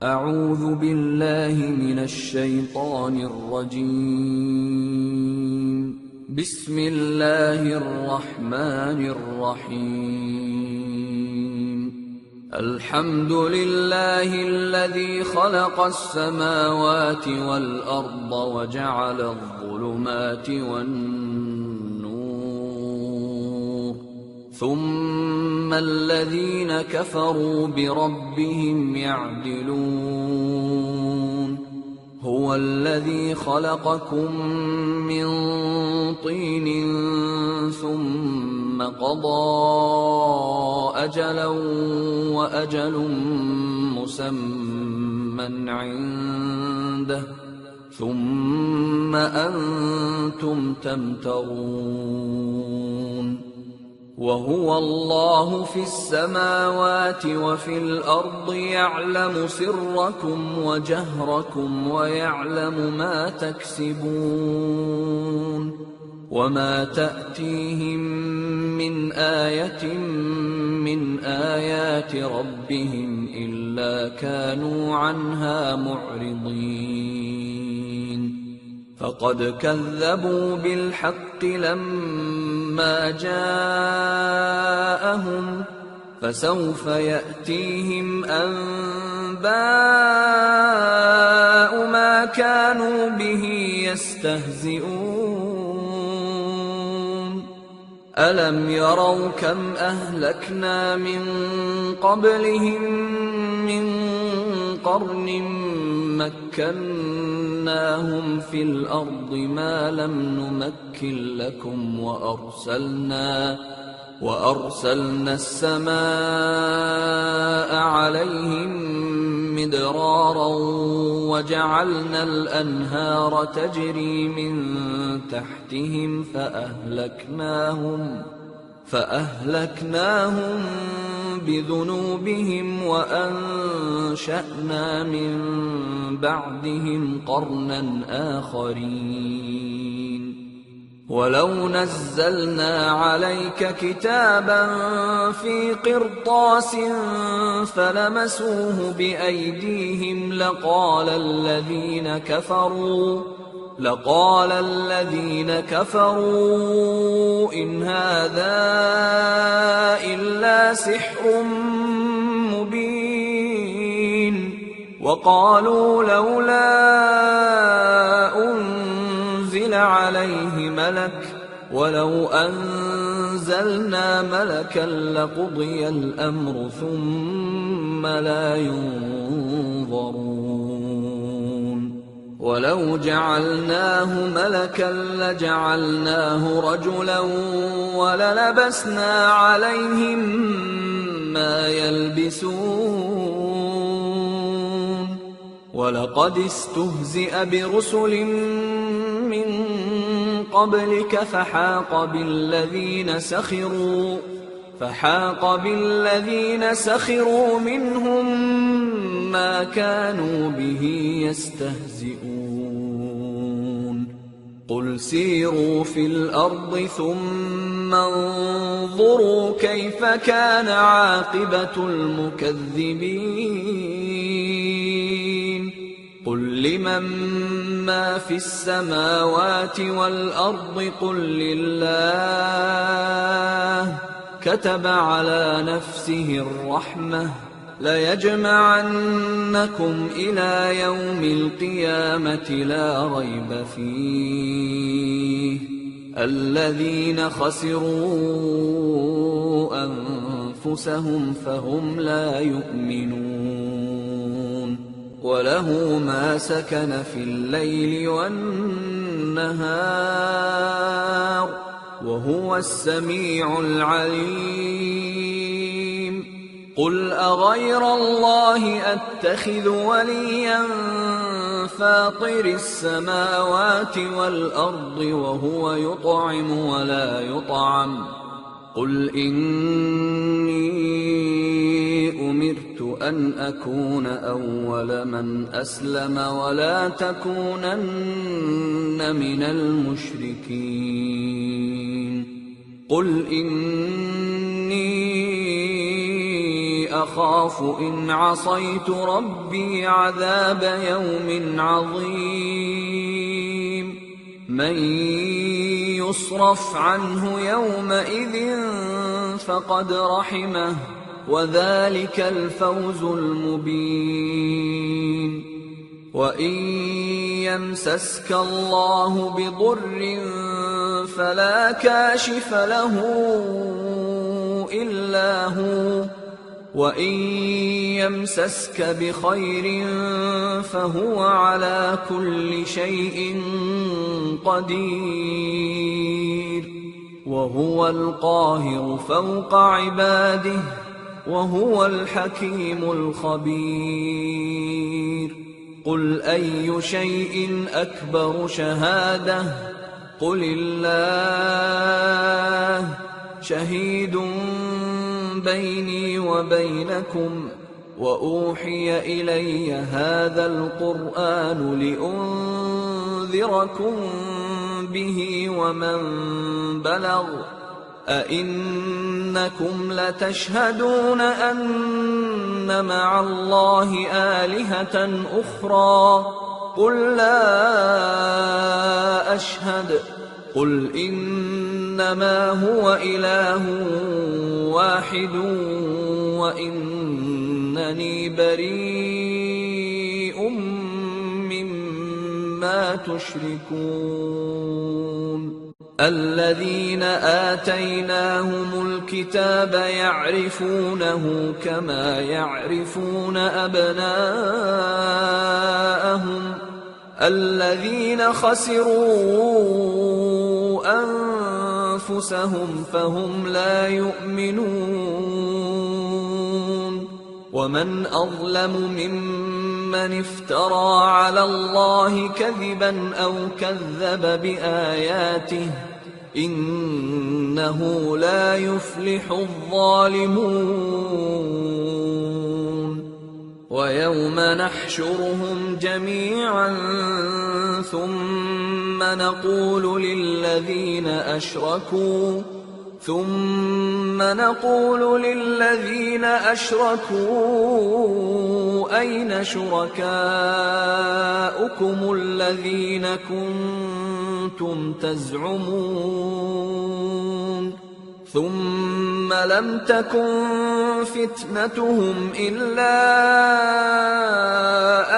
أعوذ بالله من الشيطان الرجيم. بسم الله الرحمن الرحيم. الحمد لله الذي خلق السماوات والأرض وجعل الظلمات والنور، ثم الذين كفروا بربهم يعدلون. هو الذي خلقكم من طين ثم قضى أجلا وأجل مسمى عنده ثم أنتم تمترون. وهو الله في السماوات وفي الأرض يعلم سركم وجهركم ويعلم ما تكسبون. وما تأتيهم من آية من آيات ربهم إلا كانوا عنها معرضين. فقد كذبوا بالحق لما جاءهم، فسوف يأتيهم أنباء ما كانوا به يستهزئون. ألم يروا كم أهلكنا من قبلهم من قرن مكناهم في الأرض ما لم نمكن لكم، وأرسلنا السماء عليهم مدرارا وجعلنا الأنهار تجري من تحتهم فأهلكناهم بذنوبهم وأنشأنا من بعدهم قرنا آخرين. ولو نزلنا عليك كتابا في قرطاس فلمسوه بأيديهم لقال الذين كفروا إن هذا إلا سحر مبين. وقالوا لولا أنزل عليه ملك، ولو أنزلنا ملكا لقضي الأمر ثم لا ينظرون. ولو جعلناه ملكا لجعلناه رجلا وللبسنا عليهم ما يلبسون. ولقد استهزئ برسل من قبلك فحاق بالذين سخروا منهم ما كانوا به يستهزئون. قل سيروا في الأرض ثم انظروا كيف كان عاقبة المكذبين. قل لمن ما في السماوات والأرض قل لله. كتب على نفسه الرحمة ليجمعنكم إلى يوم القيامة لا ريب فيه. الذين خسروا أنفسهم فهم لا يؤمنون. وله ما سكن في الليل والنهار وهو السميع العليم. قل أغير الله أتخذ وليا فاطر السماوات والأرض وهو يطعم ولا يطعم. قل إني أمرت أن أكون أول من أسلم ولا تكونن من المشركين. قل إني أخاف إن عصيت ربي عذاب يوم عظيم من يصرف عنه يومئذ فقد رحمه وذلك الفوز المبين وإن يمسسك الله بضر فلا كاشف له إلا هو وإن يمسسك بخير فهو على كل شيء قدير وهو القاهر فوق عباده وهو الحكيم الخبير قل أي شيء أكبر شهادة قل الله شهيد بيني وبينكم وأوحي إلي هذا القرآن لأنذركم به ومن بلغ أئنكم لتشهدون أن مع الله آلهة أخرى قل لا أشهد قل إنما هو إله واحد وإنني بريء مما تشركون الذين آتيناهم الكتاب يعرفونه كما يعرفون أبناءهم الذين خسروا أنفسهم فهم لا يؤمنون ومن أظلم ممن افترى على الله كذبا أو كذب بآياته إنه لا يفلح الظالمون ويوم نحشرهم جميعا ثم نقول للذين أشركوا أين شركاؤكم الذين كنتم تزعمون ثم لم تكن فتنتهم إلا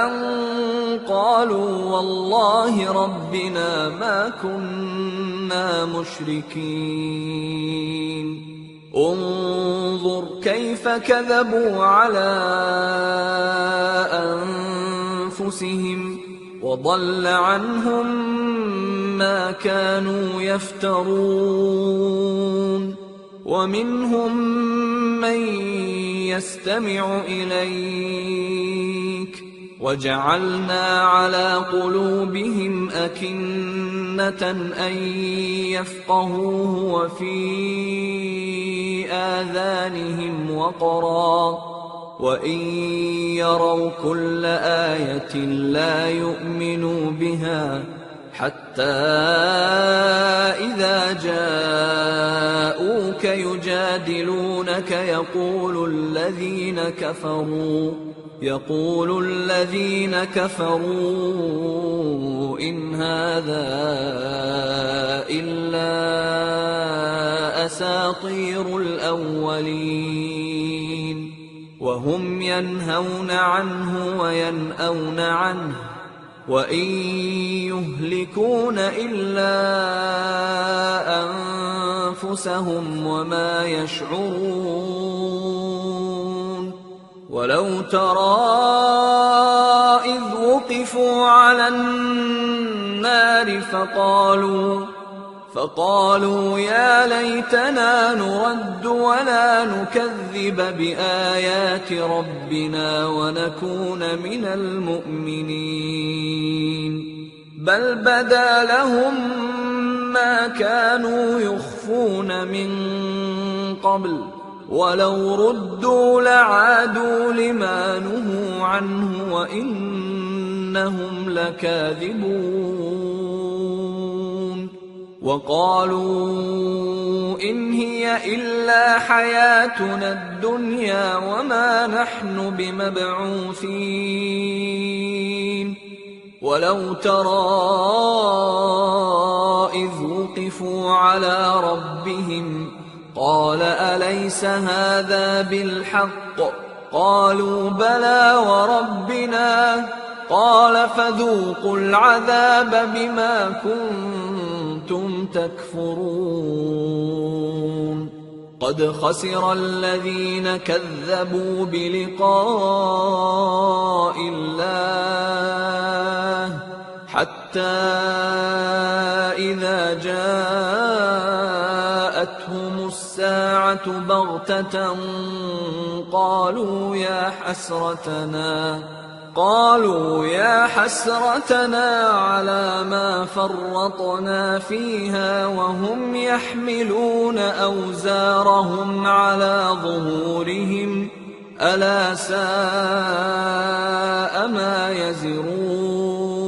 أن قالوا والله ربنا ما كنا مشركين انظر كيف كذبوا على أنفسهم وضل عنهم ما كانوا يفترون ومنهم من يستمع إليك وجعلنا على قلوبهم أكنة أن يفقهوه وفي آذانهم وقرا وإن يروا كل آية لا يؤمنوا بها حتى إذا جاءوك يجادلونك يقول الذين كفروا إن هذا إلا أساطير الأولين وهم ينهون عنه وينأون عنه وإن يهلكون إلا أنفسهم وما يشعرون ولو ترى إذ وقفوا على النار فقالوا يا ليتنا نرد ولا نكذب بآيات ربنا ونكون من المؤمنين بل بدا لهم ما كانوا يخفون من قبل ولو ردوا لعادوا لما نهوا عنه وإنهم لكاذبون وقالوا إن هي إلا حياتنا الدنيا وما نحن بمبعوثين ولو ترى إذ وقفوا على ربهم قال أليس هذا بالحق قالوا بلى وربنا قال فذوقوا العذاب بما كنتم تكفرون قد خسر الذين كذبوا بلقاء الله حتى إذا جاءتهم الساعة بغتة قالوا يا حسرتنا على ما فرطنا فيها وهم يحملون أوزارهم على ظهورهم ألا ساء ما يزرون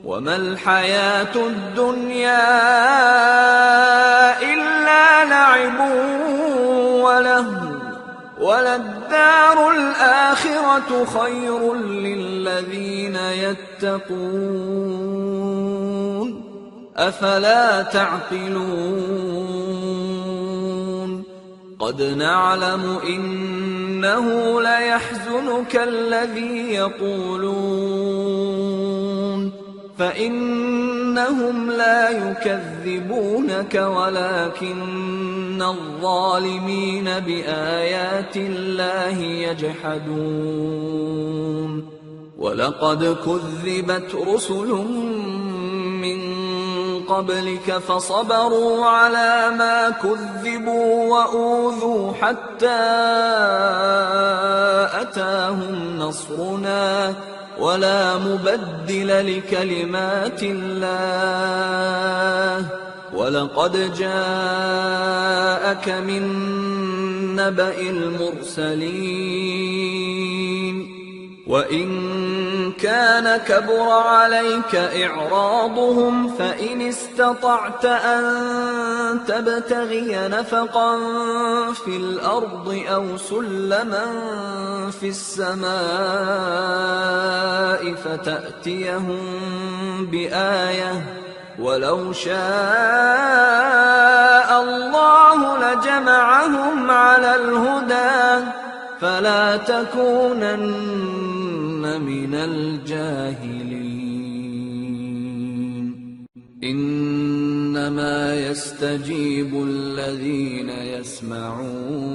وما الحياة الدنيا إلا لعب ولهو وللدار الآخرة خير للذين يتقون أفلا تعقلون قد نعلم إنه ليحزنك الذي يقولون فإنهم لا يكذبونك ولكن الظالمين بآيات الله يجحدون ولقد كذبت رسل من قبلك فصبروا على ما كذبوا وأوذوا حتى أتاهم نصرنا ولا مبدل لكلمات الله ولقد جاءك من نبأ المرسلين وإن كان كبر عليك إعراضهم فإن استطعت أن تبتغي نفقا في الأرض أو سلما في السماء فتأتيهم بآية ولو شاء الله لجمعهم على الهدى فلا تكونن من الجاهلين إنما يستجيب الذين يسمعون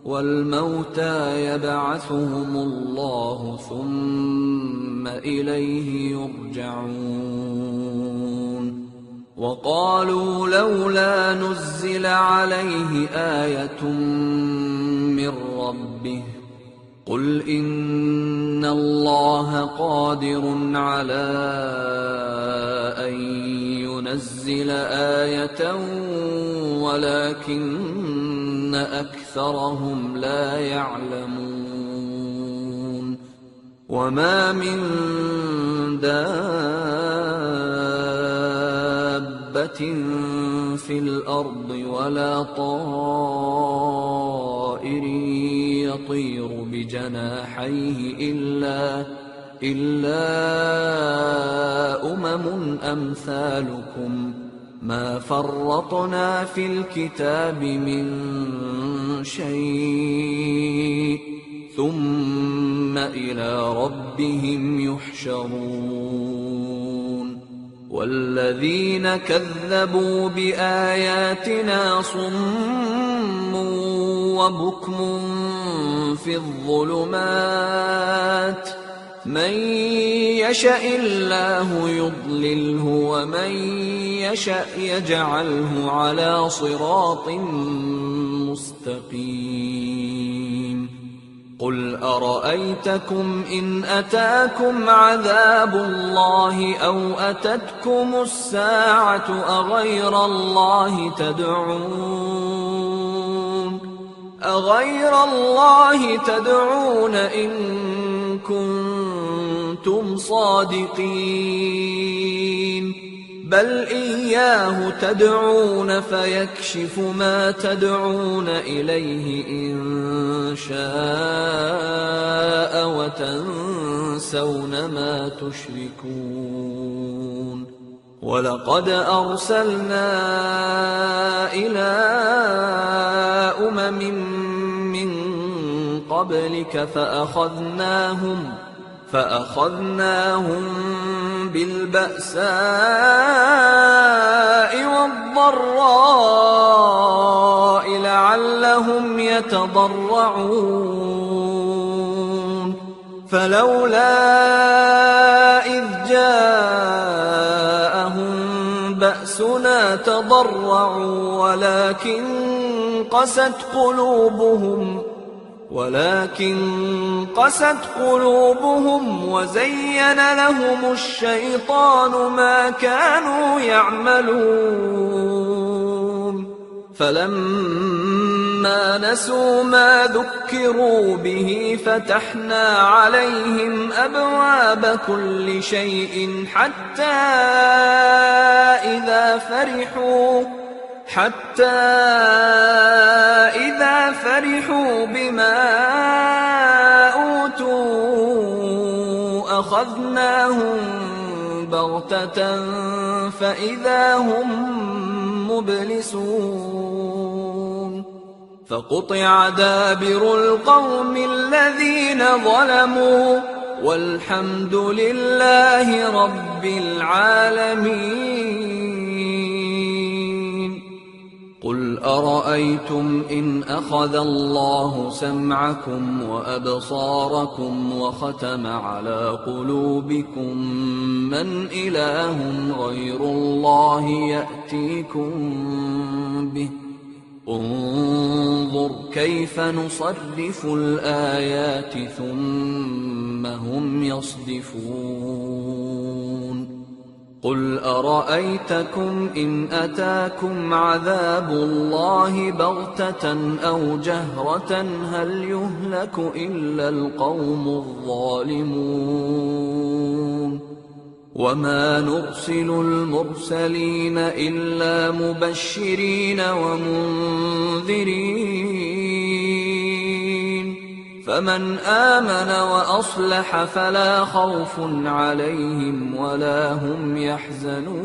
والموتى يبعثهم الله ثم إليه يرجعون وقالوا لولا نزل عليه آية من ربه قل إن الله قادر على أن ينزل آية ولكن أكثرهم لا يعلمون وما من دابة في الأرض ولا طائر يطير بجناحيه إلا أمم أمثالكم ما فرطنا في الكتاب من شيء ثم إلى ربهم يحشرون والذين كذبوا بآياتنا صم وبكم في الظلمات من يشاء الله يضلله ومن يشاء يجعله على صراط مستقيم قل أرأيتكم إن أتاكم عذاب الله أو أتتكم الساعة أغير الله تدعون إن كنتم كنتم صادقين بل إياه تدعون فيكشف ما تدعون إليه إن شاء وتنسون ما تشركون ولقد أرسلنا إلى أمم من قبلك فأخذناهم بالبأساء والضراء لعلهم يتضرعون فلولا إذ جاءهم بأسنا تضرعوا ولكن قست قلوبهم وزين لهم الشيطان ما كانوا يعملون فلما نسوا ما ذكروا به فتحنا عليهم أبواب كل شيء حتى إذا فرحوا بما أوتوا أخذناهم بغتة فإذا هم مبلسون فقطع دابر القوم الذين ظلموا والحمد لله رب العالمين قل أرأيتم إن أخذ الله سمعكم وأبصاركم وختم على قلوبكم من إله غير الله يأتيكم به انظر كيف نصرف الآيات ثم هم يصدفون قل أرأيتكم إن أتاكم عذاب الله بغتة أو جهرة هل يهلك إلا القوم الظالمون وما نرسل المرسلين إلا مبشرين ومنذرين فمن آمن وأصلح فلا خوف عليهم ولا هم يحزنون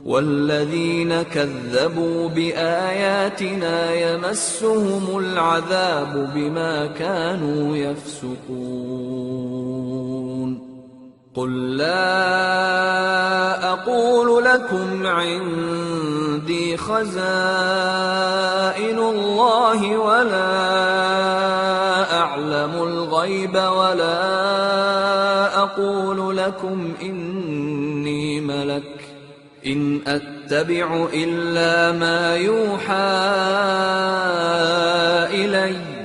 والذين كذبوا بآياتنا يمسهم العذاب بما كانوا يفسقون قل لا أقول لكم عندي خزائن الله ولا أعلم الغيب ولا أقول لكم إني ملك إن أتبع إلا ما يوحى إلي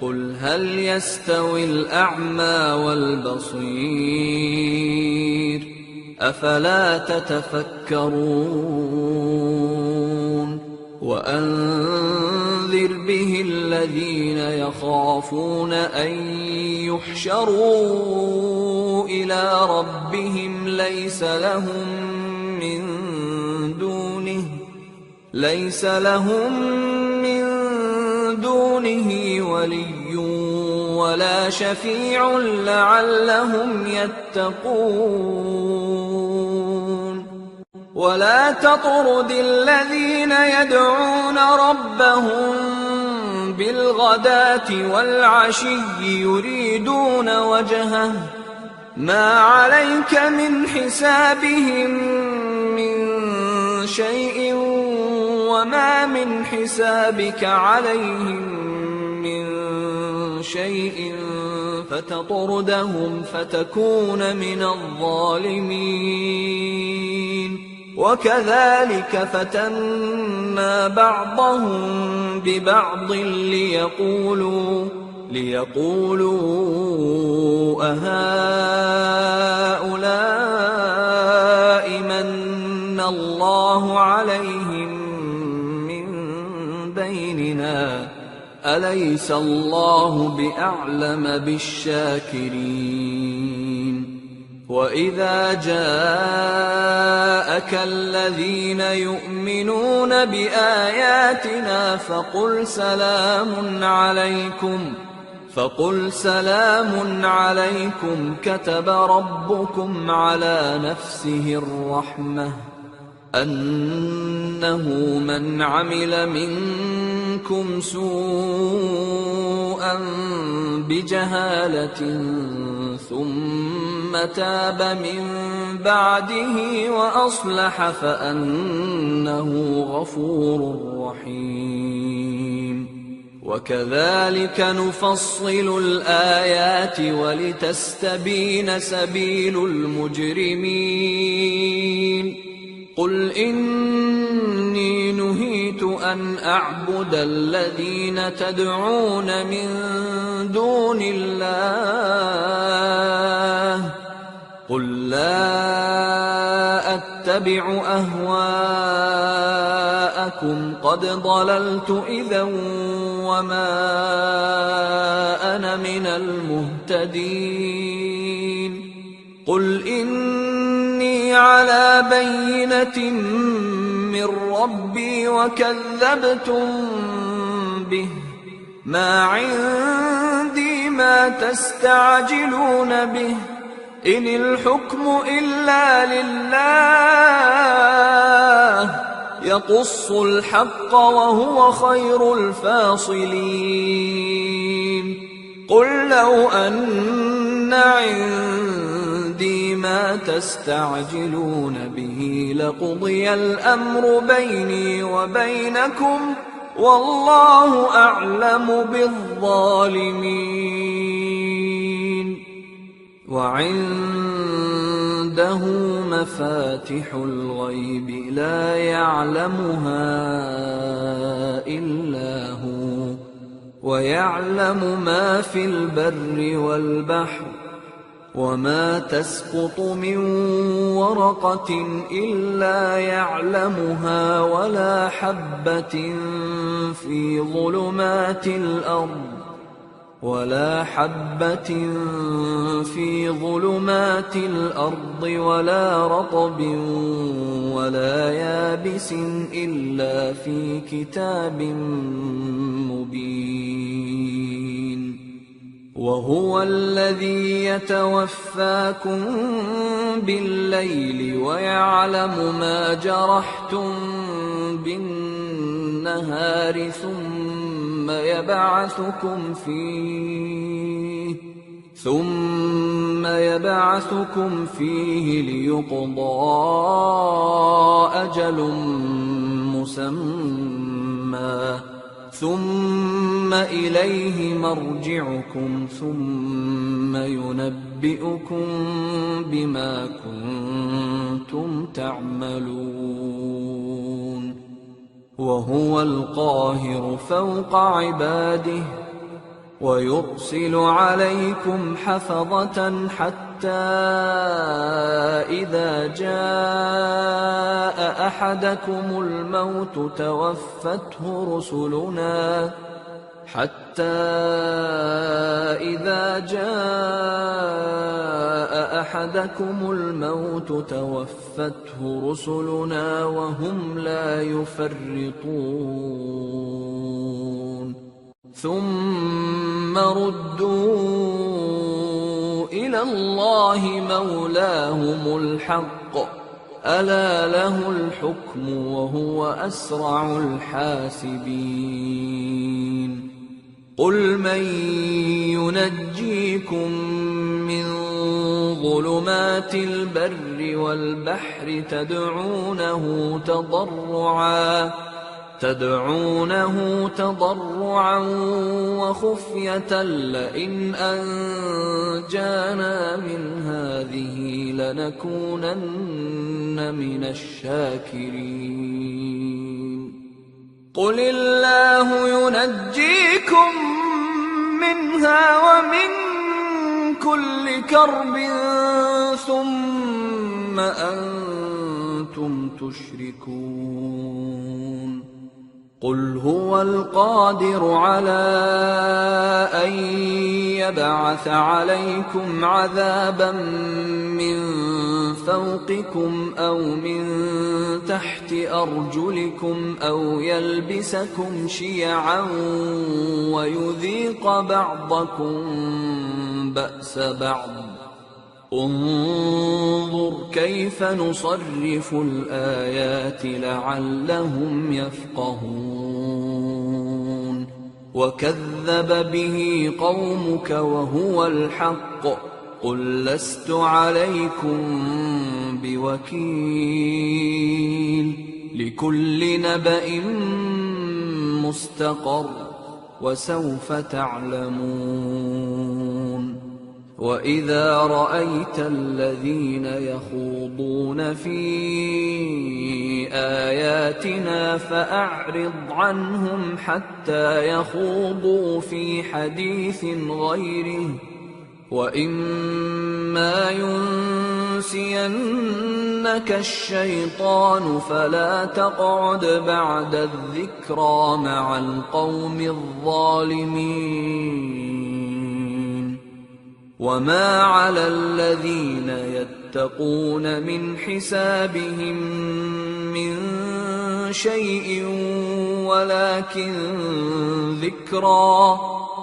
قل هل يستوي الأعمى والبصير أفلا تتفكرون وأنذر به الذين يخافون أن يحشروا إلى ربهم ليس لهم من دونه ولي ولا شفيع لعلهم يتقون ولا تطرد الذين يدعون ربهم بالغداة والعشي يريدون وجهه ما عليك من حسابهم من شيء وما من حسابك عليهم من شيء فتطردهم فتكون من الظالمين وكذلك فتنا بعضهم ببعض ليقولوا أهؤلاء من الله عليهم من بيننا أليس الله بأعلم بالشاكرين وإذا جاءك الذين يؤمنون بآياتنا فقل سلام عليكم كتب ربكم على نفسه الرحمة أنه من عمل منكم سوءا بجهالة ثم تاب من بعده وأصلح فأنه غفور رحيم وكذلك نفصل الآيات ولتستبين سبيل المجرمين قل إني نهيت أن أعبد الذين تدعون من دون الله قل لا أتبع أهواءكم قد ضللت إذا وما أنا من المهتدين قل إني على بينة من ربي وكذبتم به ما عندي ما تستعجلون به إن الحكم إلا لله يقص الحق وهو خير الفاصلين قل لو أن عندي ما تستعجلون به لقضي الأمر بيني وبينكم والله أعلم بالظالمين وعنده مفاتح الغيب لا يعلمها إلا هو ويعلم ما في البر والبحر وما تسقط من ورقة إلا يعلمها ولا حبة في ظلمات الأرض ولا رطب ولا يابس إلا في كتاب مبين وهو الذي يتوفاكم بالليل ويعلم ما جرحتم بالنهار ثم يبعثكم فيه ليقضى أجل مسمى ثم إليه مرجعكم ثم ينبئكم بما كنتم تعملون وهو القاهر فوق عباده ويرسل عليكم حفظة حتى إذا جاء أحدكم الموت توفته رسلنا وهم لا يفرطون ثم ردوا إلى الله مولاهم الحق ألا له الحكم وهو أسرع الحاسبين قل من ينجيكم من ظلمات البر والبحر تدعونه تضرعا وخفية لئن أنجانا من هذه لنكونن من الشاكرين قل الله ينجيكم منها ومن كل كرب ثم أنتم تشركون قل هو القادر على أن يبعث عليكم عذابا من فوقكم أو من تحت أرجلكم أو يلبسكم شيعا ويذيق بعضكم بأس بعض انظر كيف نصرف الآيات لعلهم يفقهون وكذب به قومك وهو الحق قل لست عليكم بوكيل لكل نبأ مستقر وسوف تعلمون وإذا رأيت الذين يخوضون في آياتنا فأعرض عنهم حتى يخوضوا في حديث غيره وإما ينسينك الشيطان فلا تقعد بعد الذكرى مع القوم الظالمين وما على الذين يتقون من حسابهم من شيء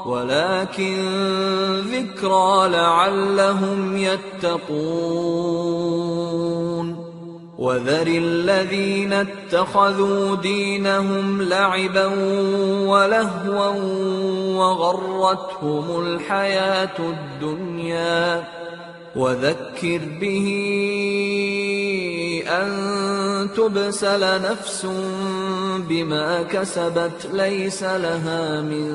ولكن ذكرى لعلهم يتقون وذر الذين اتخذوا دينهم لعبا ولهوا وغرتهم الحياة الدنيا وذكر به أن تبسل نفس بما كسبت ليس لها من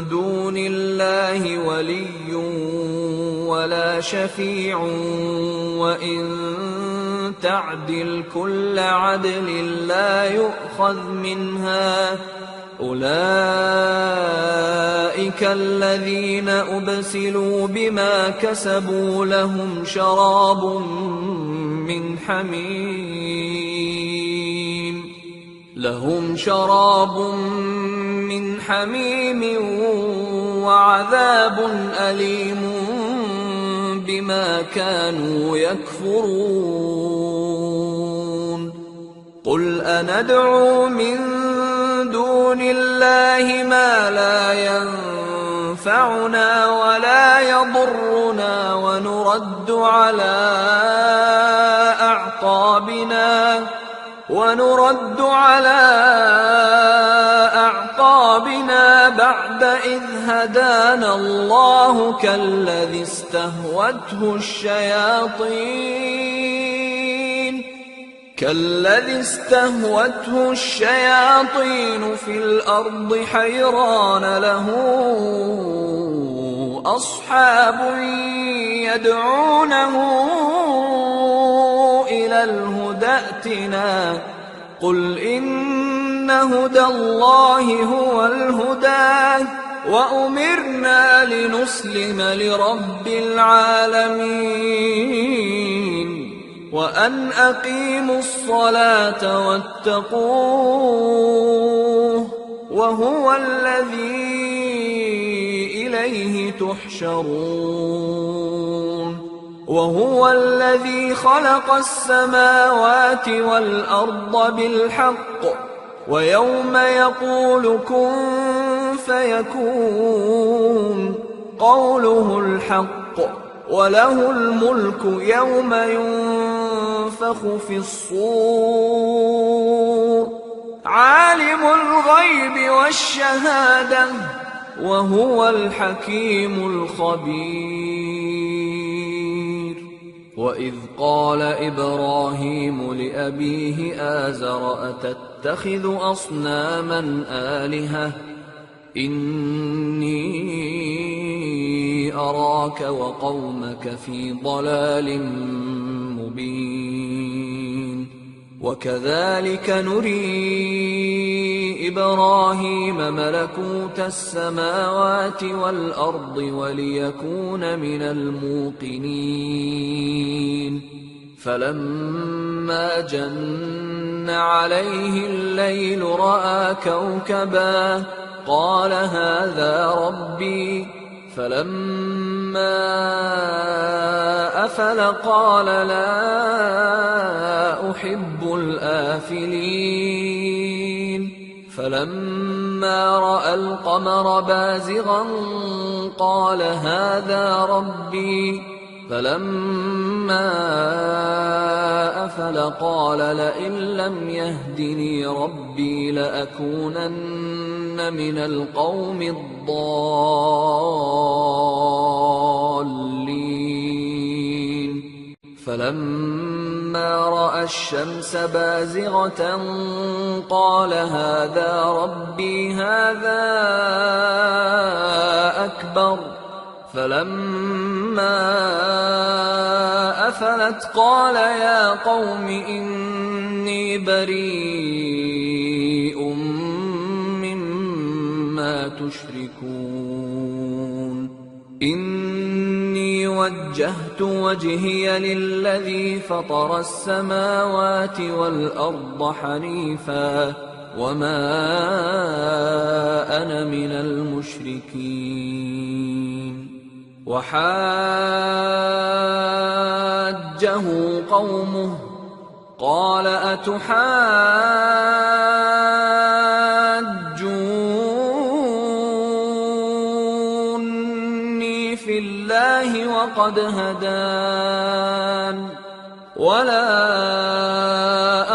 دون الله ولي ولا شفيع وإن تعدل كل عدل لا يؤخذ منها أولئك الذين أبسلوا بما كسبوا لهم شراب من حميم وعذاب أليم بما كانوا يكفرون قل أندعو من دون الله ما لا ينفعنا ولا يضرنا ونرد على أعقابنا بعد إذ هدانا الله كالذي استهوته الشياطين في الأرض حيران له أصحاب يدعونه إلى الهدى ائتنا قل إن هدى الله هو الهدى وأمرنا لنسلم لرب العالمين وأن أقيموا الصلاة واتقوه وهو الذي إليه تحشرون وهو الذي خلق السماوات والأرض بالحق ويوم يقول كن فيكون قوله الحق وله الملك يوم ينفخ في الصور عالم الغيب والشهادة وهو الحكيم الخبير وإذ قال إبراهيم لأبيه آزر أتتخذ أصناما آلهة إني أراك وقومك في ضلال مبين وكذلك نري إبراهيم ملكوت السماوات والأرض وليكون من الموقنين فلما جن عليه الليل رأى كوكبا قال هذا ربي فلما أفل قال لا أحب الآفلين فلما رأى القمر بازغا قال هذا ربي فلما أفل قال لئن لم يهدني ربي لأكونن من القوم الضالين فلما رأى الشمس بازغة قال هذا ربي هذا أكبر فلما أفلت قال يا قوم إني بريء مما تشركون إني وجهت وجهي للذي فطر السماوات والأرض حنيفا وما أنا من المشركين وحاجه قومه قال أتحاجوني في الله وقد هدان ولا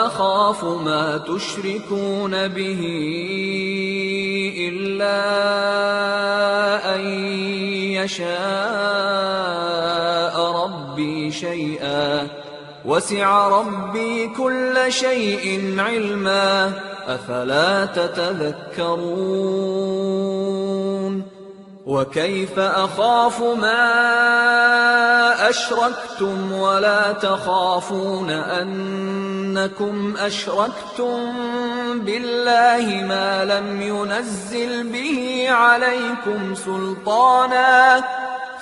أخاف ما تشركون به إلا أن يشاء ربي شيئا وسع ربي كل شيء علما أفلا تتذكرون وكيف أخاف ما أشركتم ولا تخافون أنكم أشركتم بالله ما لم ينزل به عليكم سلطانا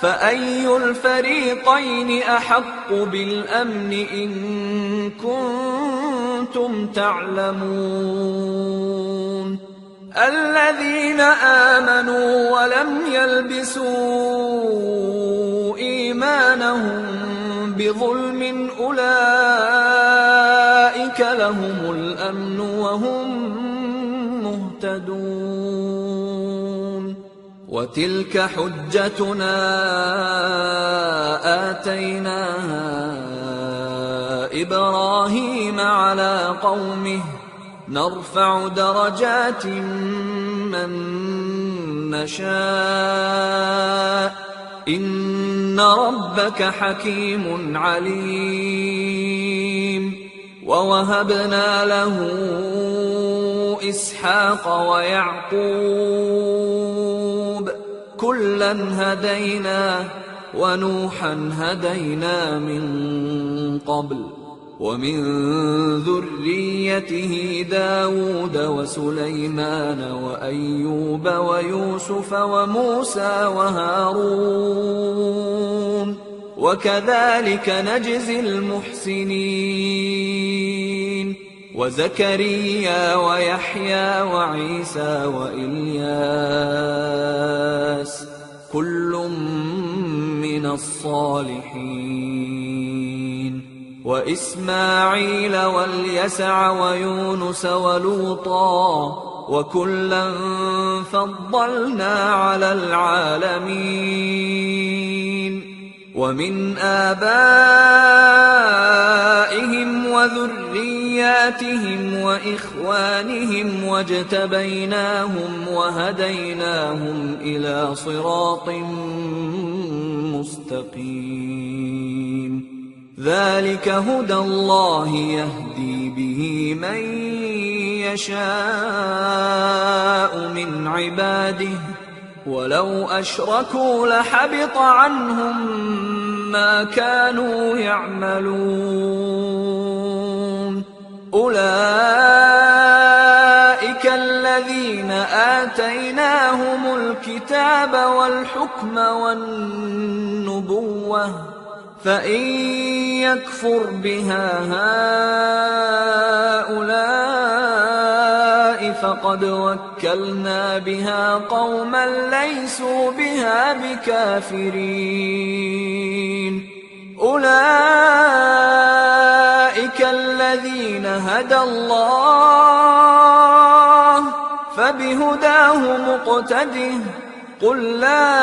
فأي الفريقين أحق بالأمن إن كنتم تعلمون الذين آمنوا ولم يلبسوا إيمانهم بظلم أولئك لهم الأمن وهم مهتدون وتلك حجتنا آتيناها إبراهيم على قومه نرفع درجات من نشاء إن ربك حكيم عليم ووهبنا له إسحاق ويعقوب كلا هدينا ونوحا هدينا من قبل ومن ذريته داود وسليمان وأيوب ويوسف وموسى وهارون وكذلك نجزي المحسنين وزكريا ويحيى وعيسى وإلياس كل من الصالحين وإسماعيل واليسع ويونس ولوطا وكلا فضلنا على العالمين ومن آبائهم وذرياتهم وإخوانهم واجتبيناهم وهديناهم إلى صراط مستقيم ذلك هدى الله يهدي به من يشاء من عباده ولو أشركوا لحبط عنهم ما كانوا يعملون أولئك الذين الذين آتيناهم الكتاب والحكم والنبوة فإن يكفر بها هؤلاء فقد وكلنا بها قوما ليسوا بها بكافرين أولئك الذين هدى الله فبهداه مقتده قل لا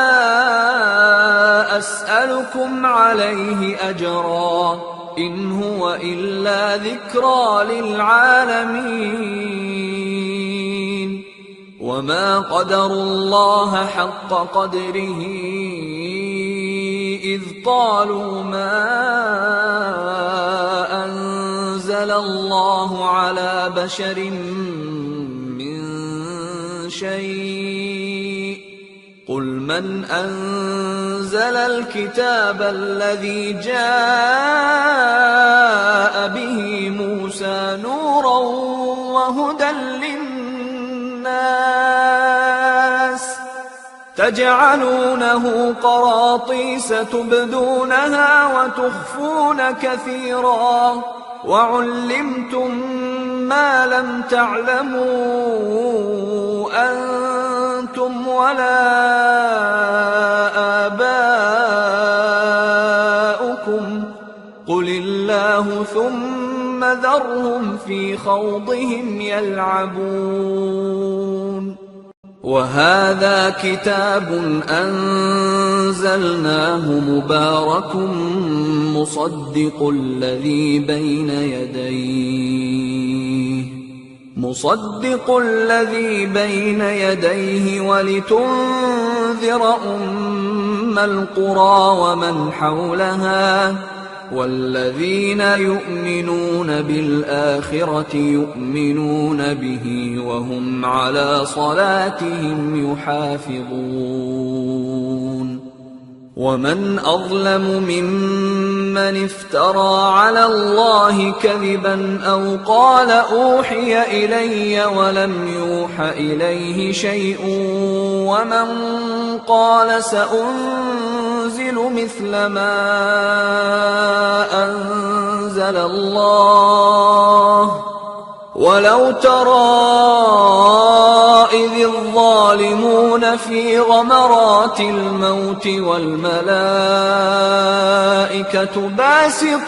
أسألكم عليه أجرا إن هو إلا ذكرى للعالمين وما قدروا الله حق قدره إذ قالوا ما أنزل الله على بشر من شيء قل من أنزل الكتاب الذي جاء به موسى نورا وهدى للناس تجعلونه قراطيس تبدونها وتخفون كثيرا وعلمتم ما لم تعلموا أنتم ولا آباؤكم قل الله ثم ذرهم في خوضهم يلعبون وهذا كتاب أنزلناه مبارك مصدق الذي بين يديه ولتنذر أم القرى ومن حولها والذين يؤمنون بالآخرة يؤمنون به وهم على صلاتهم يحافظون ومن أظلم ممن افترى على الله كذبا أو قال أوحي إلي ولم يوح إليه شيء ومن قال سأنزل مثل ما أنزل الله ولو ترى إذ الظالمون في غمرات الموت والملائكة باسطوا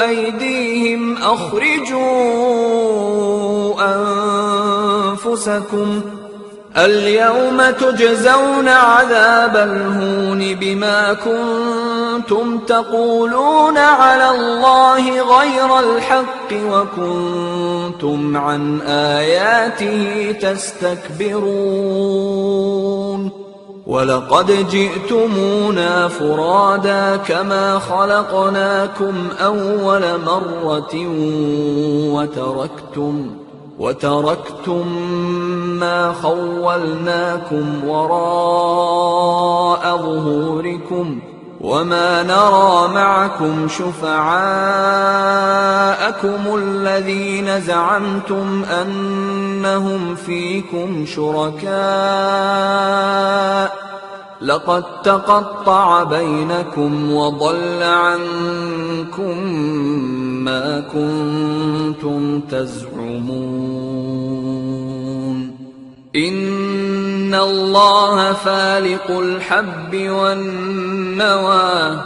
أيديهم أخرجوا أنفسكم اليوم تجزون عذاب الهون بما كنتم تقولون على الله غير الحق وكنتم عن آياته تستكبرون ولقد جئتمونا فرادا كما خلقناكم أول مرة وتركتم ما خولناكم وراء ظهوركم وما نرى معكم شفعاءكم الذين زعمتم أنهم فيكم شركاء لقد تقطع بينكم وضل عنكم ما كنتم تزعمون إن الله فالق الحب والنوى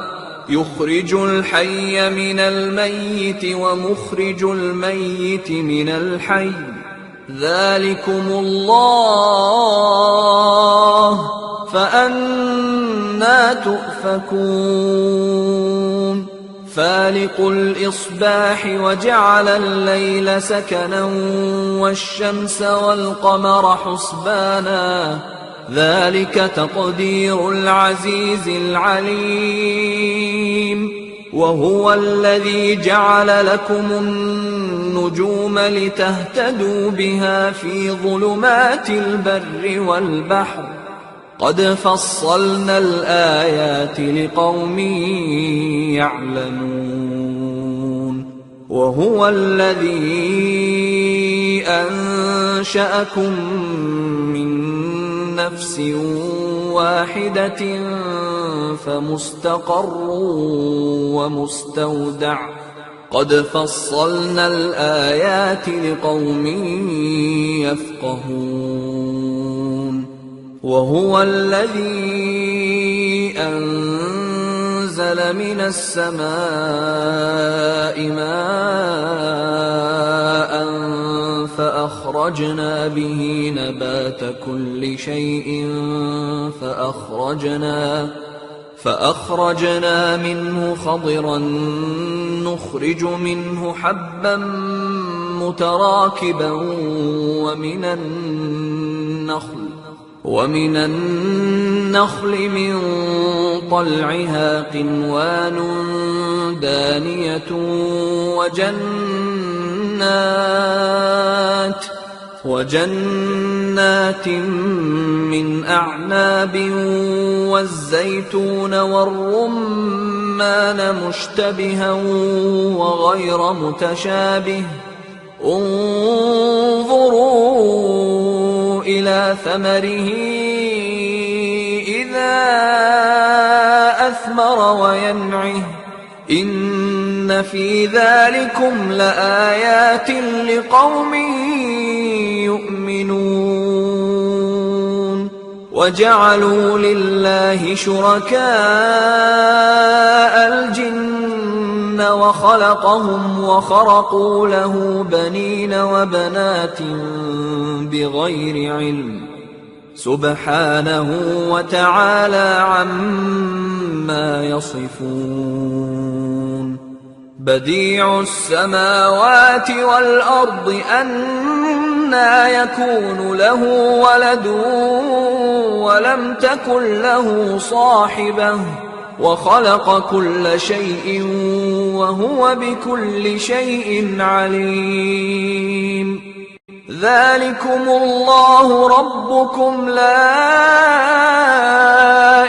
يخرج الحي من الميت ومخرج الميت من الحي ذلكم الله فأنى تؤفكون فالق الإصباح وجعل الليل سكنا والشمس والقمر حسبانا ذلك تقدير العزيز العليم وهو الذي جعل لكم النجوم لتهتدوا بها في ظلمات البر والبحر قد فصلنا الآيات لقوم يعلمون وهو الذي أنشأكم من نفس واحدة فمستقر ومستودع قد فصلنا الآيات لقوم يفقهون وهو الذي أنزل من السماء ماء فأخرجنا به نبات كل شيء فأخرجنا منه خضرا نخرج منه حبا متراكبا ومن النخل من طلعها قنوان دانية وجنات من أعناب والزيتون والرمان مشتبها وغير متشابه انظروا إلى ثمره إذا أثمر وينعه إن في ذلكم لآيات لقوم يؤمنون وجعلوا لله شركاء الجن وخلقهم وخرقوا له بنين وبنات بغير علم سبحانه وتعالى عما يصفون بديع السماوات والأرض أنى يكون له ولد ولم تكن له صاحبة وخلق كل شيء وهو بكل شيء عليم ذلكم الله ربكم لا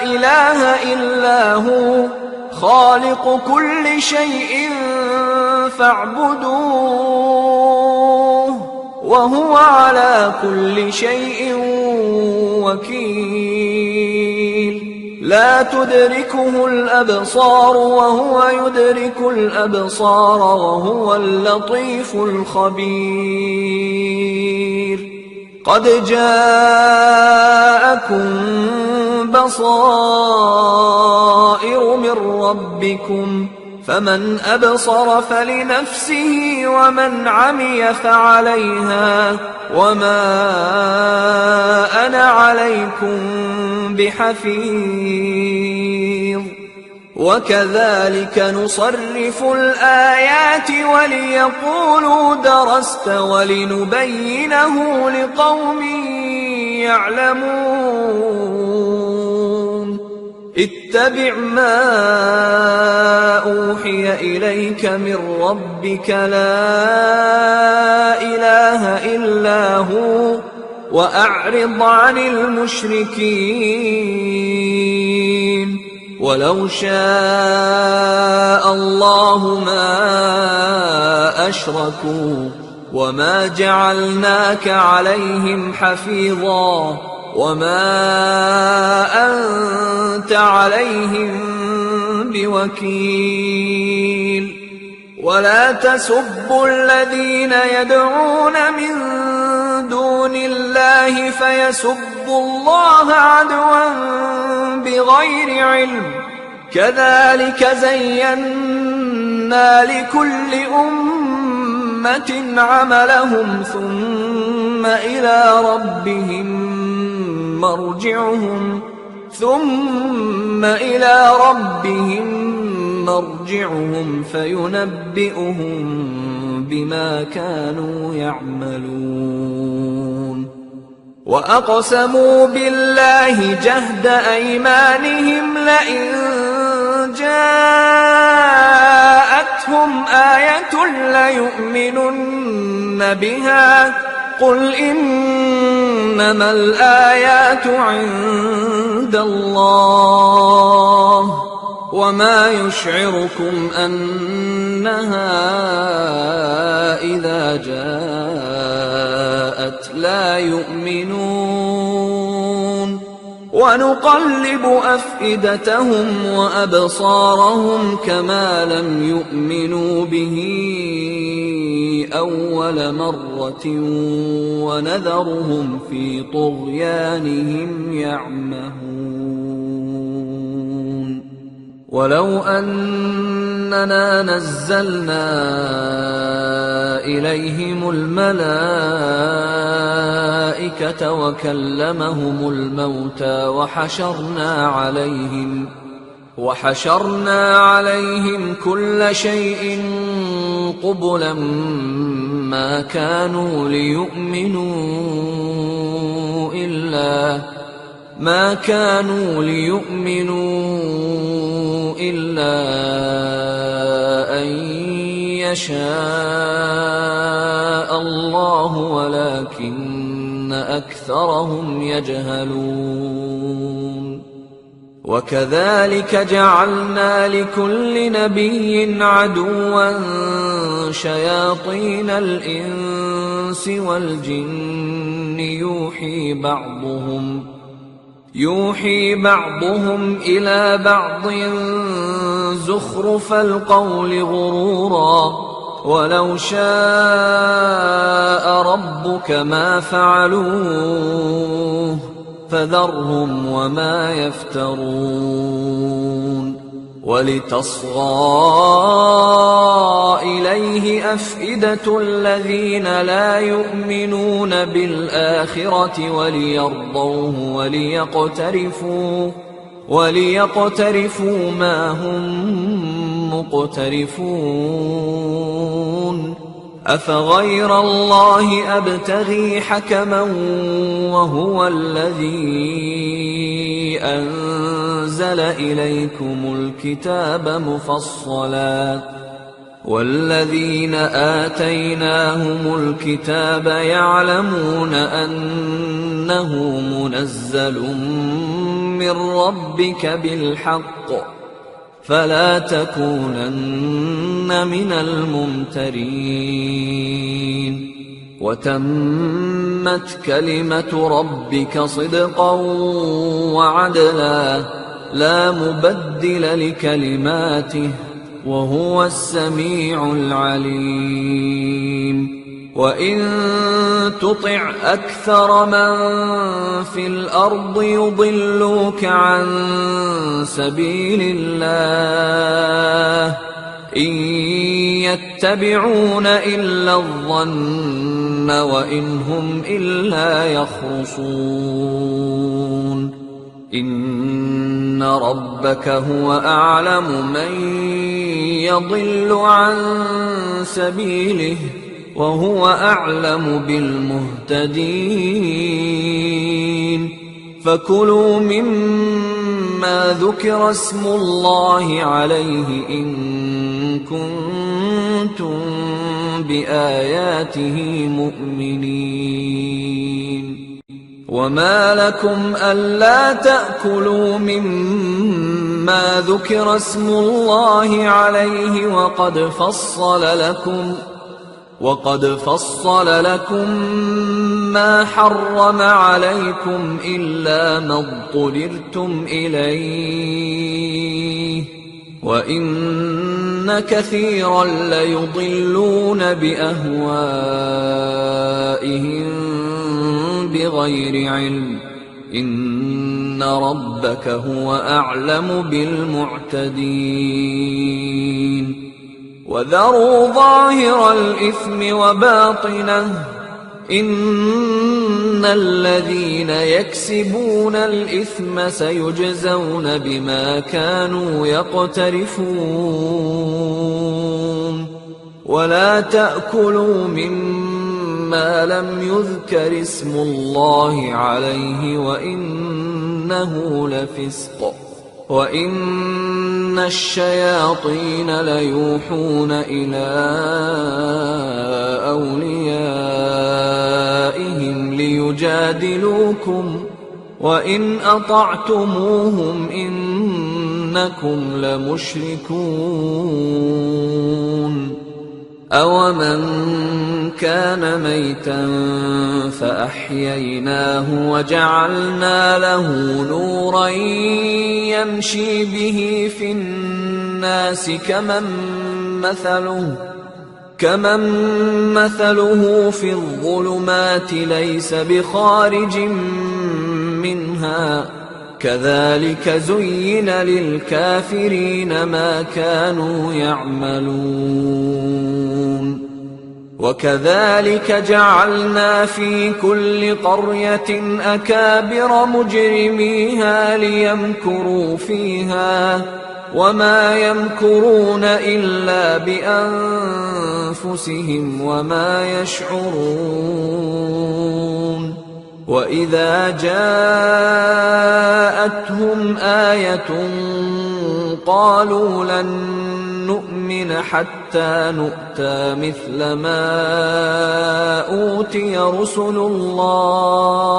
إله إلا هو خالق كل شيء فاعبدوه وهو على كل شيء وكيل لا تدركه الأبصار وهو يدرك الأبصار وهو اللطيف الخبير قد جاءكم بصائر من ربكم فمن أبصر فلنفسه ومن عمي فعليها وما أنا عليكم بحفيظ وكذلك نصرف الآيات وليقولوا درست ولنبينه لقوم يعلمون اتبع ما أوحي إليك من ربك لا إله إلا هو وأعرض عن المشركين ولو شاء الله ما أشركوا وما جعلناك عليهم حفيظا وما أنت عليهم بوكيل ولا تسبوا الذين يدعون من دون الله فيسبوا الله عدوا بغير علم كذلك زينا لكل أمة عملهم ثم إلى ربهم مرجعهم فينبئهم بما كانوا يعملون وأقسموا بالله جهد أيمانهم لئن جاءتهم آية ليؤمنن بها قل إنما الآيات عند الله وما يشعركم أنها إذا جاءت لا يؤمنون ونقلب أفئدتهم وأبصارهم كما لم يؤمنوا به أول مرة ونذرهم في طغيانهم يعمهون ولو أننا نزلنا إليهم الملائكة وكلمهم الموتى وحشرنا عليهم كل شيء قبلا ما كانوا ليؤمنوا إلا أن يشاء الله ولكن أكثرهم يجهلون وكذلك جعلنا لكل نبي عدوا شياطين الإنس والجن يوحي بعضهم إلى بعض زخرف القول غرورا ولو شاء ربك ما فعلوه فذرهم وما يفترون ولتصغى إليه أفئدة الذين لا يؤمنون بالآخرة وليرضوه وليقترفوا ما هم مقترفون أفغير الله أبتغي حكما وهو الذي أنزل إليكم الكتاب مفصلا والذين آتيناهم الكتاب يعلمون أنه منزل من ربك بالحق فلا تكونن من الممترين وتمت كلمة ربك صدقا وعدلا لا مبدل لكلماته وهو السميع العليم وإن تطع أكثر من في الأرض يضلوك عن سبيل الله إن يتبعون إلا الظن وإن هم إلا يخرصون إن ربك هو أعلم من يضل عن سبيله وهو أعلم بالمهتدين فكلوا مما ذكر اسم الله عليه إن كنتم بآياته مؤمنين وما لكم ألا تأكلوا مما ذكر اسم الله عليه وقد فصل لكم ما حرم عليكم إلا ما اضطررتم إليه وإن كثيرا ليضلون بأهوائهم بغير علم إن ربك هو أعلم بالمعتدين وذروا ظاهر الإثم وباطنه إن الذين يكسبون الإثم سيجزون بما كانوا يقترفون ولا تأكلوا مما لم يذكر اسم الله عليه وإنه لفسق وإن الشياطين ليوحون إلى أوليائهم يجادلوكم وإن أطعتموهم إنكم لمشركون أومن كان ميتا فأحييناه وجعلنا له نورا يمشي به في الناس كمن مثله في الظلمات ليس بخارج منها كذلك زين للكافرين ما كانوا يعملون وكذلك جعلنا في كل قرية أكابر مجرميها ليمكروا فيها وما يمكرون إلا بأنفسهم وما يشعرون وإذا جاءتهم آية قالوا لن نؤمن حتى نؤتى مثل ما أوتي رسل الله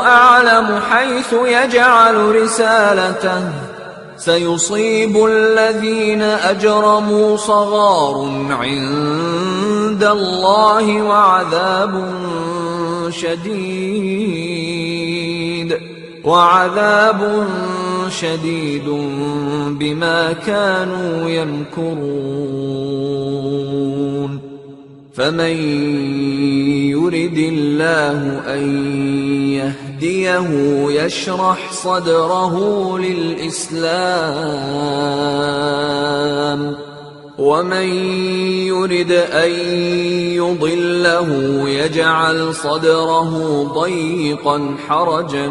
أعلم حيث يجعل رسالته سيصيب الذين أجرموا صغار عند الله وعذاب شديد بما كانوا يمكرون فمن يرد الله أن يهديه يشرح صدره للإسلام ومن يرد أن يضله يجعل صدره ضيقا حرجا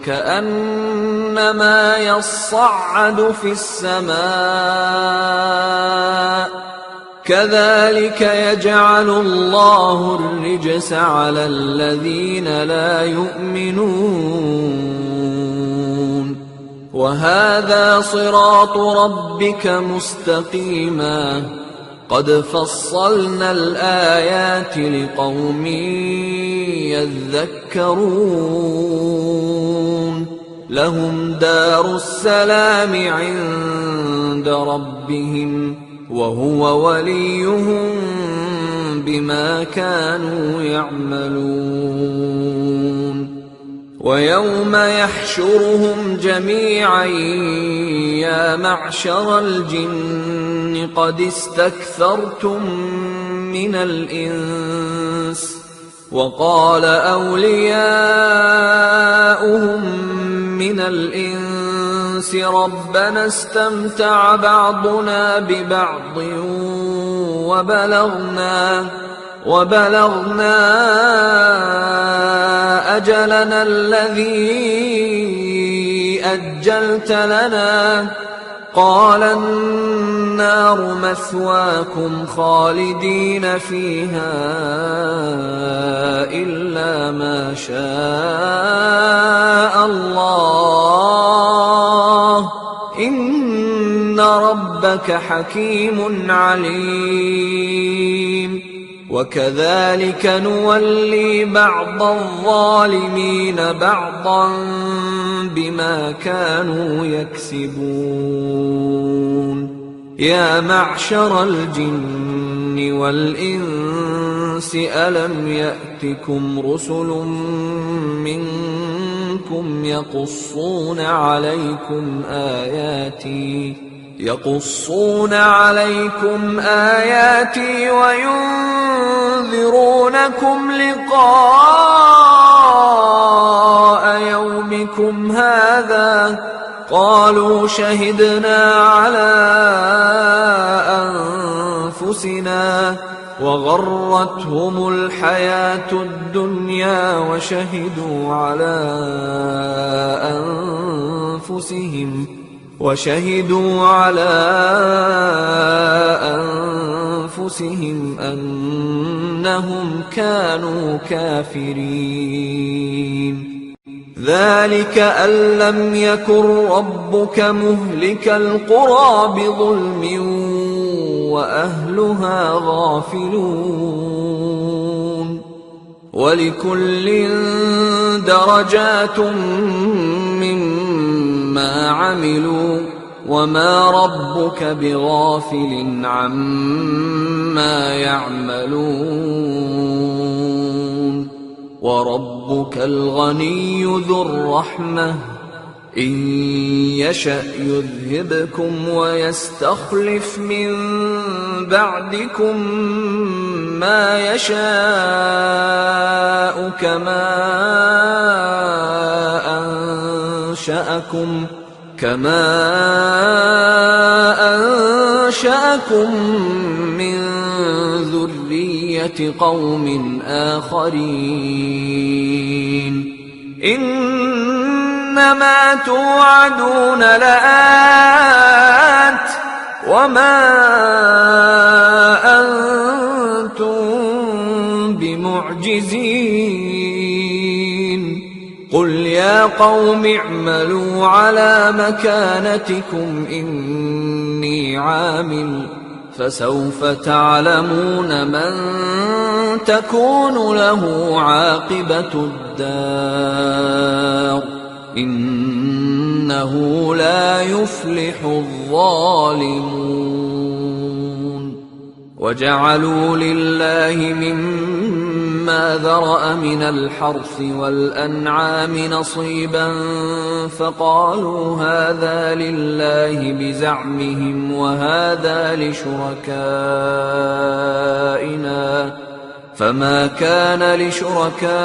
كأنما يصعد في السماء كذلك يجعل الله الرجس على الذين لا يؤمنون وهذا صراط ربك مستقيما قد فصلنا الآيات لقوم يذكرون لهم دار السلام عند ربهم وهو وليهم بما كانوا يعملون ويوم يحشرهم جميعا يا معشر الجن قد استكثرتم من الإنس وقال أولياؤهم من الإنس ربنا استمتع بعضنا ببعض وبلغنا أجلنا الذي أجلت لنا قال النار مثواكم خالدين فيها إلا ما شاء الله إن ربك حكيم عليم وكذلك نولي بعض الظالمين بعضا بما كانوا يكسبون يا معشر الجن والإنس ألم يأتكم رسل منكم يقصون عليكم آياتي وينذرونكم لقاء يومكم هذا قالوا شهدنا على أنفسنا وغرتهم الحياة الدنيا وشهدوا على أنفسهم أنهم كانوا كافرين ذلك أن لم يكن ربك مهلك القرى بظلم وأهلها غافلون وَلِكُلٍّ دَرَجَاتٌ مِّمَّا عَمِلُوا وَمَا رَبُّكَ بِغَافِلٍ عَمَّا يَعْمَلُونَ وَرَبُّكَ الْغَنِيُّ ذُو الرَّحْمَةِ إِن يَشَأْ يُذْهِبْكُمْ وَيَسْتَخْلِفْ مِن بَعْدِكُم مَّا يَشَاءُ كَمَا أَنشَأَكُم مِّن ذُرِّيَّةِ قَوْمٍ آخَرِينَ إِنَّمَا تُوعَدُونَ لَآتٍ وَمَا أَنتُم بِمُعْجِزِينَ قُلْ يَا قَوْمِ اعْمَلُوا عَلَىٰ مَكَانَتِكُمْ إِنِّي عَامِلٌ فَسَوْفَ تَعْلَمُونَ مَن تَكُونُ لَهُ عَاقِبَةُ الدَّارِ ۗ إِنَّهُ لَا يُفْلِحُ الظَّالِمُونَ وَجَعَلُوا لِلَّهِ مِمَّا ذَرَأَ مِنَ الْحَرْثِ وَالْأَنْعَامِ نَصِيبًا فَقَالُوا هَٰذَا لِلَّهِ بِزَعْمِهِمْ وَهَٰذَا لِشُرَكَائِنَا فَمَا كَانَ لِشُرَكَائِهِمْ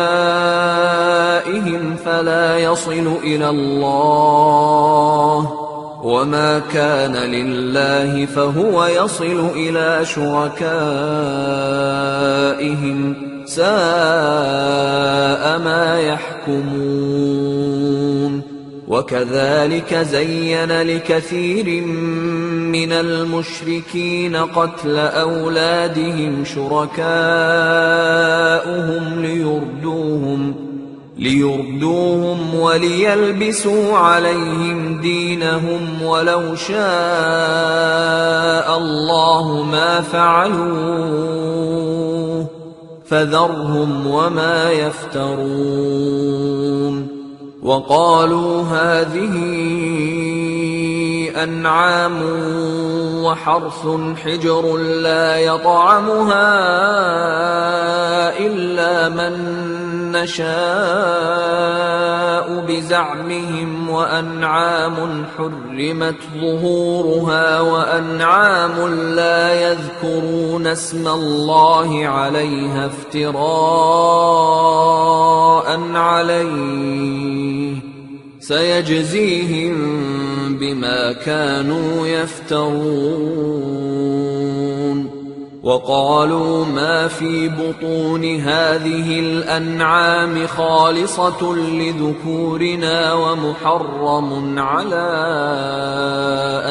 فَلَا يَصِلُ إِلَى اللَّهِ وَمَا كَانَ لِلَّهِ فَهُوَ يَصِلُ إِلَىٰ شُرَكَائِهِمْ سَاءَ مَا يَحْكُمُونَ وَكَذَٰلِكَ زَيَّنَ لِكَثِيرٍ مِّنَ الْمُشْرِكِينَ قَتْلَ أَوْلَادِهِمْ شُرَكَاؤُهُمْ لِيُرْدُوهُمْ وَلِيَلْبِسُوا عَلَيْهِمْ دِينَهُمْ وَلَوْ شَاءَ اللَّهُ مَا فَعَلُوهُ فَذَرْهُمْ وَمَا يَفْتَرُونَ وَقَالُوا هَٰذِهِ أَنْعَامٌ وَحَرْثٌ حِجْرٌ لَّا يَطْعَمُهَا إِلَّا مَن نَّشَاءُ بِزَعْمِهِمْ وَأَنْعَامٌ حُرِّمَتْ ظُهُورُهَا وَأَنْعَامٌ لَّا يَذْكُرُونَ اسْمَ اللَّهِ عَلَيْهَا افْتِرَاءً عَلَيْهِ سَيَجْزِيهِم بِمَا كَانُوا يَفْتَرُونَ وَقَالُوا مَا فِي بُطُونِ هَٰذِهِ الْأَنْعَامِ خَالِصَةٌ لِّذُكُورِنَا وَمُحَرَّمٌ عَلَىٰ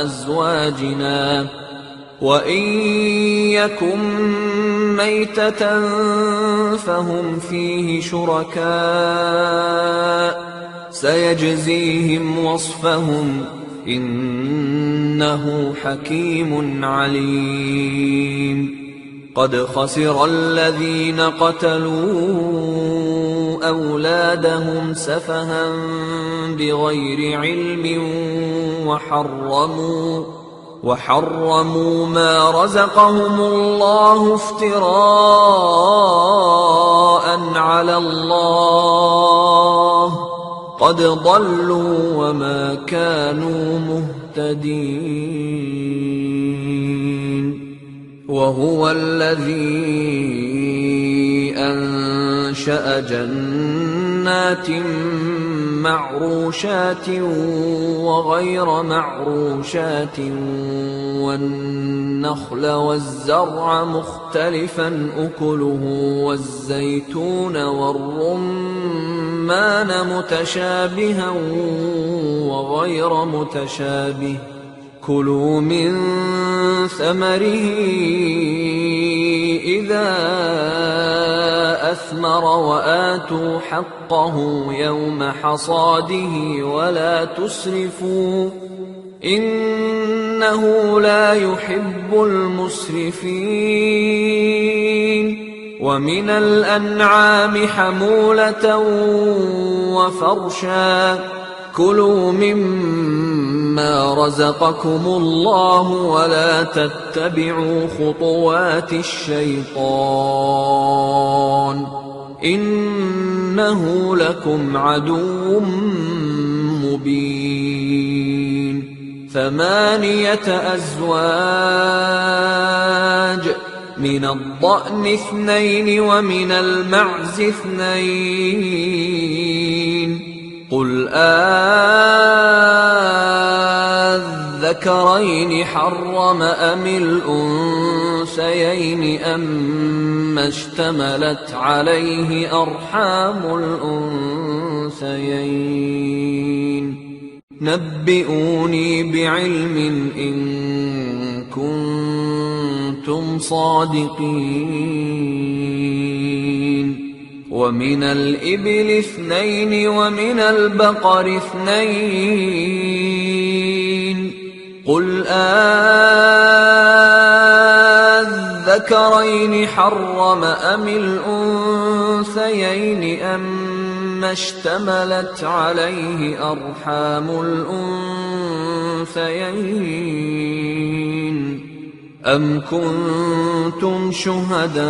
أَزْوَاجِنَا وَإِن يَكُن مَّيْتَةً فَهُمْ فِيهِ شُرَكَاءُ سَيَجْزِيهِمْ وَصْفَهُمْ إِنَّهُ حَكِيمٌ عَلِيمٌ قَدْ خَسِرَ الَّذِينَ قَتَلُوا أَوْلَادَهُمْ سَفَهًا بِغَيْرِ عِلْمٍ وَحَرَّمُوا مَا رَزَقَهُمُ اللَّهُ افْتِرَاءً عَلَى اللَّهِ قَدْ ضَلُّوا وَمَا كَانُوا مُهْتَدِينَ وَهُوَ الَّذِي أَنشَأَ جَنَّاتٍ مَّعْرُوشَاتٍ وَغَيْرَ مَعْرُوشَاتٍ وَالنَّخْلَ وَالزَّرْعَ مُخْتَلِفًا أُكُلُهُ وَالزَّيْتُونَ وَالرُّمَّانَ مُتَشَابِهًا وَغَيْرَ مُتَشَابِهٍ كُلُوا مِن ثَمَرِهِ إِذَا أَثْمَرَ وَآتُوا حَقَّهُ يَوْمَ حَصَادِهِ وَلَا تُسْرِفُوا إِنَّهُ لَا يُحِبُّ الْمُسْرِفِينَ ومن الأنعام حمولة وفرشا كلوا مما رزقكم الله ولا تتبعوا خطوات الشيطان إنه لكم عدو مبين 8 أزواج من الضأن 2 ومن المعز 2 قل أذكرين حرم أم الأنثيين أما اشتملت عليه أرحام الأنثيين نبئوني بعلم إن كنتم صادقين ومن الإبل 2 ومن البقر 2 قل أذكرين حرم أم الأنثيين أما اشتملت عليه أرحام الأنثيين أم كنتم شهداء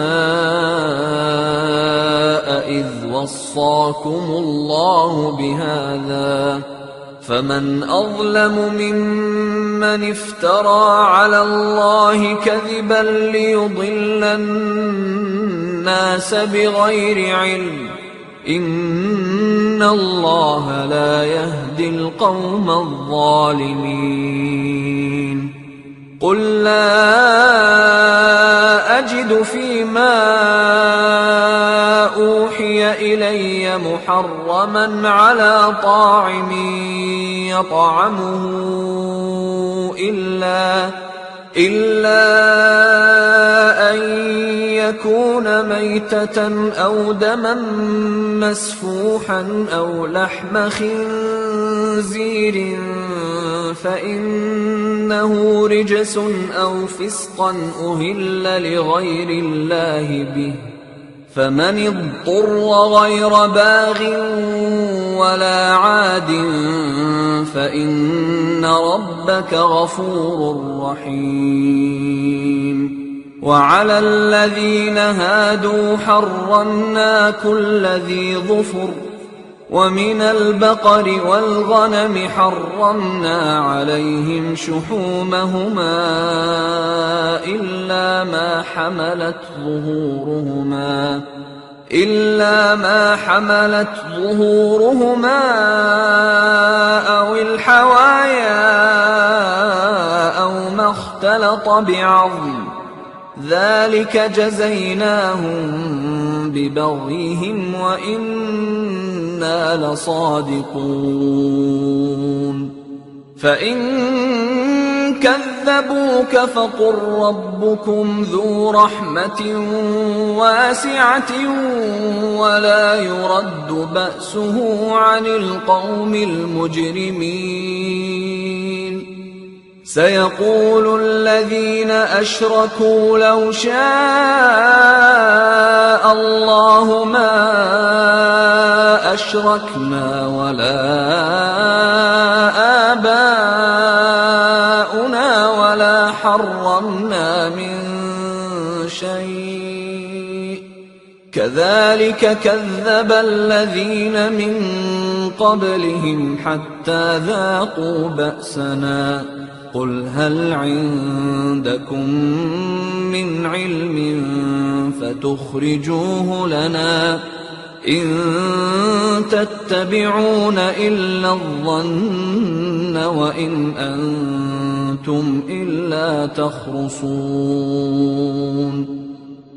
إذ وصاكم الله بهذا فمن أظلم ممن افترى على الله كذبا ليضل الناس بغير علم إن الله لا يهدي القوم الظالمين قل لا أجد فيما أوحي إلي محرما على طاعم يطعمه إلا أن يكون ميتة أو دما مسفوحا أو لحم خنزير فإنه رجس أو فسقا أهل لغير الله به فمن اضطر غير باغ ولا عاد فإن ربك غفور رحيم وعلى الذين هادوا حرمنا كل ذي ظفر ومن البقر والغنم حرمنا عليهم شحومهما إلا ما حملت ظهورهما أو الحوايا أو ما اختلط بعظم ذلك جزيناهم ببغيهم وإنا لصادقون فإن كذبوك فقل ربكم ذو رحمة واسعة ولا يرد بأسه عن القوم المجرمين سيقول الذين أشركوا لو شاء الله ما أشركنا ولا آباؤنا ولا حرمنا من شيء كذلك كذب الذين من قبلهم حتى ذاقوا بأسنا قل هل عندكم من علم فتخرجوه لنا إن تتبعون إلا الظن وإن أنتم إلا تخرصون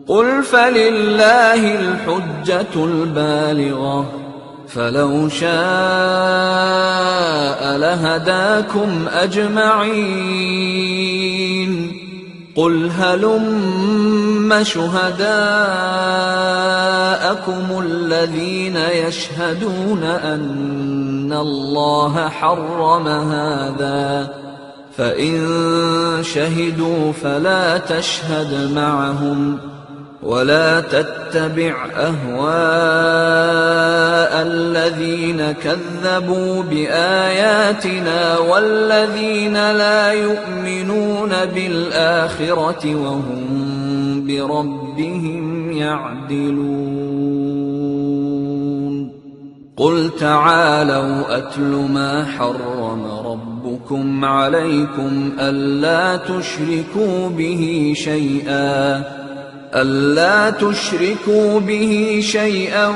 قل فلله الحجة البالغة فلو شاء لهداكم أجمعين قل هلم شهداءكم الذين يشهدون أن الله حرم هذا فإن شهدوا فلا تشهد معهم ولا تتبع أهواء الذين كذبوا بآياتنا والذين لا يؤمنون بالآخرة وهم بربهم يعدلون. قل تعالوا أتل ما حرم ربكم عليكم ألا تشركوا به شيئا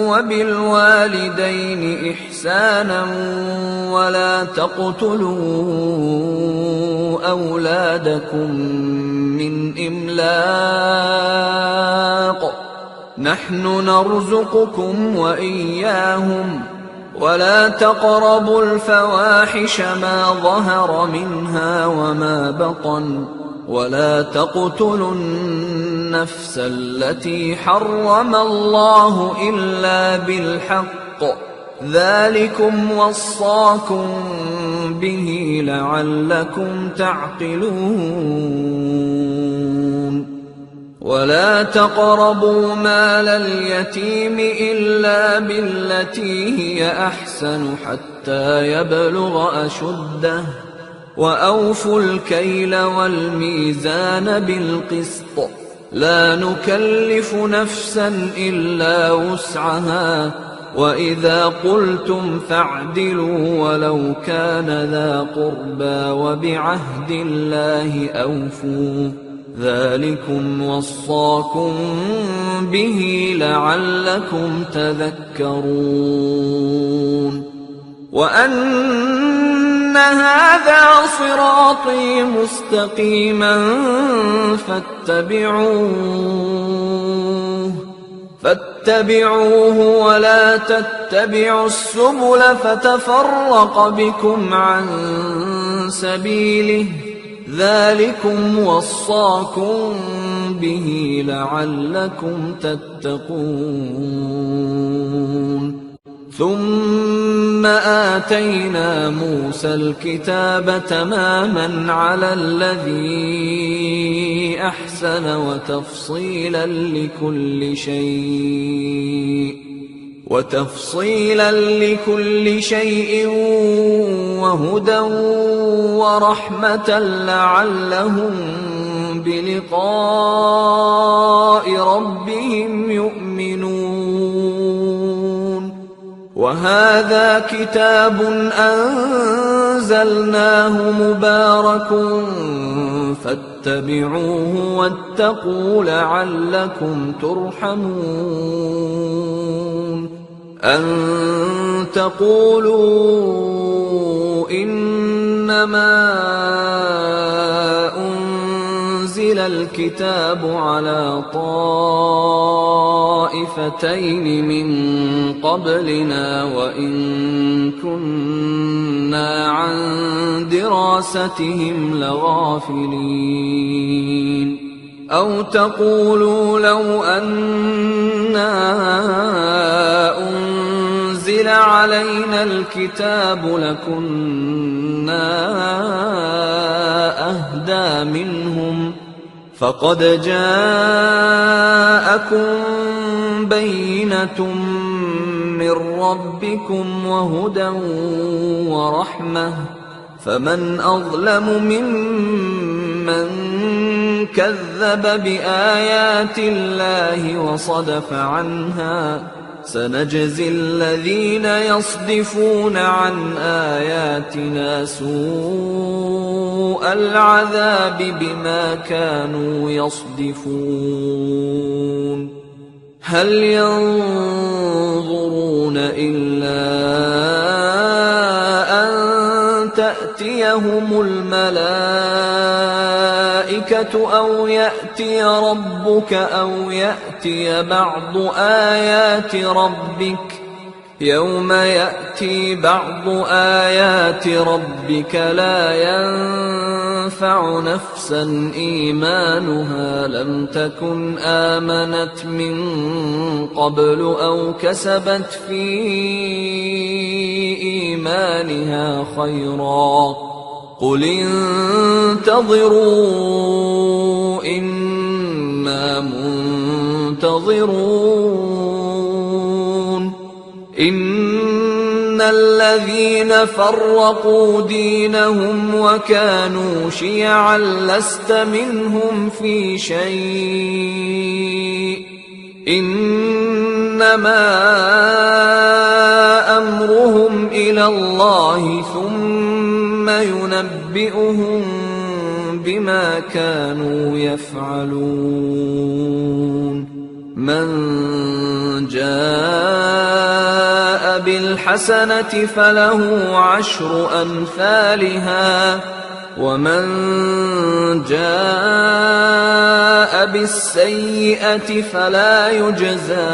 وبالوالدين إحسانا ولا تقتلوا أولادكم من إملاق نحن نرزقكم وإياهم ولا تقربوا الفواحش ما ظهر منها وما بطن ولا تقتلوا النفس التي حرم الله إلا بالحق ذلكم وصاكم به لعلكم تعقلون. ولا تقربوا مال اليتيم إلا بالتي هي أحسن حتى يبلغ أشده وأوفوا الكيل والميزان بالقسط لا نكلف نفسا إلا وسعها وإذا قلتم فاعدلوا ولو كان ذا قربى وبعهد الله أوفوا ذلكم وصاكم به لعلكم تذكرون. وأن هذا صراطي مستقيما فاتبعوه ولا تتبعوا السبل فتفرق بكم عن سبيله ذلكم وصاكم به لعلكم تتقون. ثم آتينا موسى الكتاب تماما على الذي أحسن وتفصيلا لكل شيء وهدى ورحمة لعلهم بلقاء ربهم يؤمنون. وهذا كتاب أنزلناه مبارك فاتبعوه واتقوا لعلكم ترحمون. أن تقولوا إنما أنزل الكتاب على طائفتين من قبلنا وإن كنا عن دراستهم لغافلين. أو تقولوا لو أنا أنزل علينا الكتاب لكنا أهدى منهم فقد جاءكم بينة من ربكم وهدى ورحمة فمن أظلم ممن كذب بآيات الله وصدف عنها سنجزي الذين يصدفون عن آياتنا سوء العذاب بما كانوا يصدفون. هل ينظرون إلا أن تأتيهم الملائكة أو يأتي ربك أو يأتي بعض آيات ربك يوم يأتي بعض آيات ربك لا ينفع نفسا إيمانها لم تكن آمنت من قبل أو كسبت في إيمانها خيرا قل انتظروا إنا ينتظرون إن الذين فرقوا دينهم وكانوا شيعا لست منهم في شيء إنما أمرهم إلى الله ثم ينبئهم بما كانوا يفعلون من جاء بالحسنة فله 10 أمثالها ومن جاء بالسيئة فلا يجزى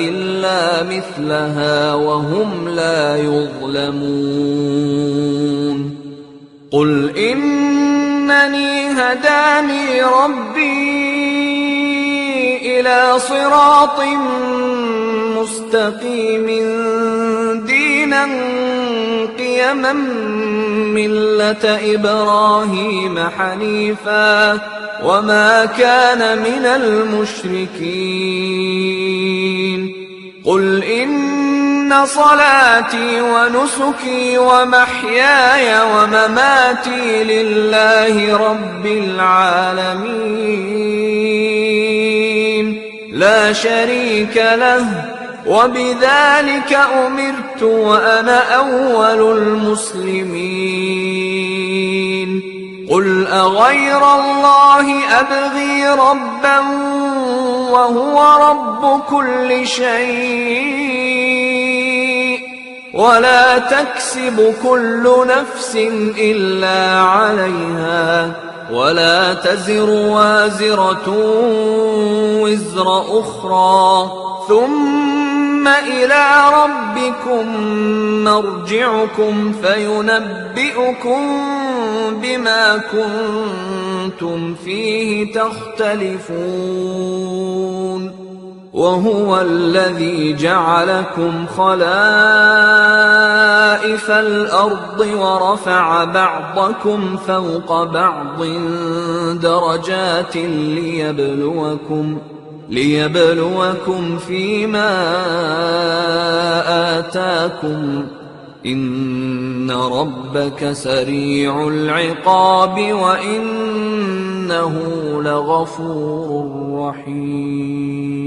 إلا مثلها وهم لا يظلمون قل إنني هداني ربي إلى صراط مستقيم دينا قيما ملة إبراهيم حنيفا وما كان من المشركين قل إن صلاتي ونسكي ومحياي ومماتي لله رب العالمين لا شريك له وبذلك أمرت وأنا أول المسلمين قل أغير الله أبغي ربا وهو رب كل شيء ولا تكسب كل نفس إلا عليها ولا تزر وازرة وزر أخرى ثم إلى ربكم مرجعكم فينبئكم بما كنتم فيه تختلفون وهو الذي جعلكم خلائف الأرض ورفع بعضكم فوق بعض درجات ليبلوكم فيما آتاكم إن ربك سريع العقاب وإنه لغفور رحيم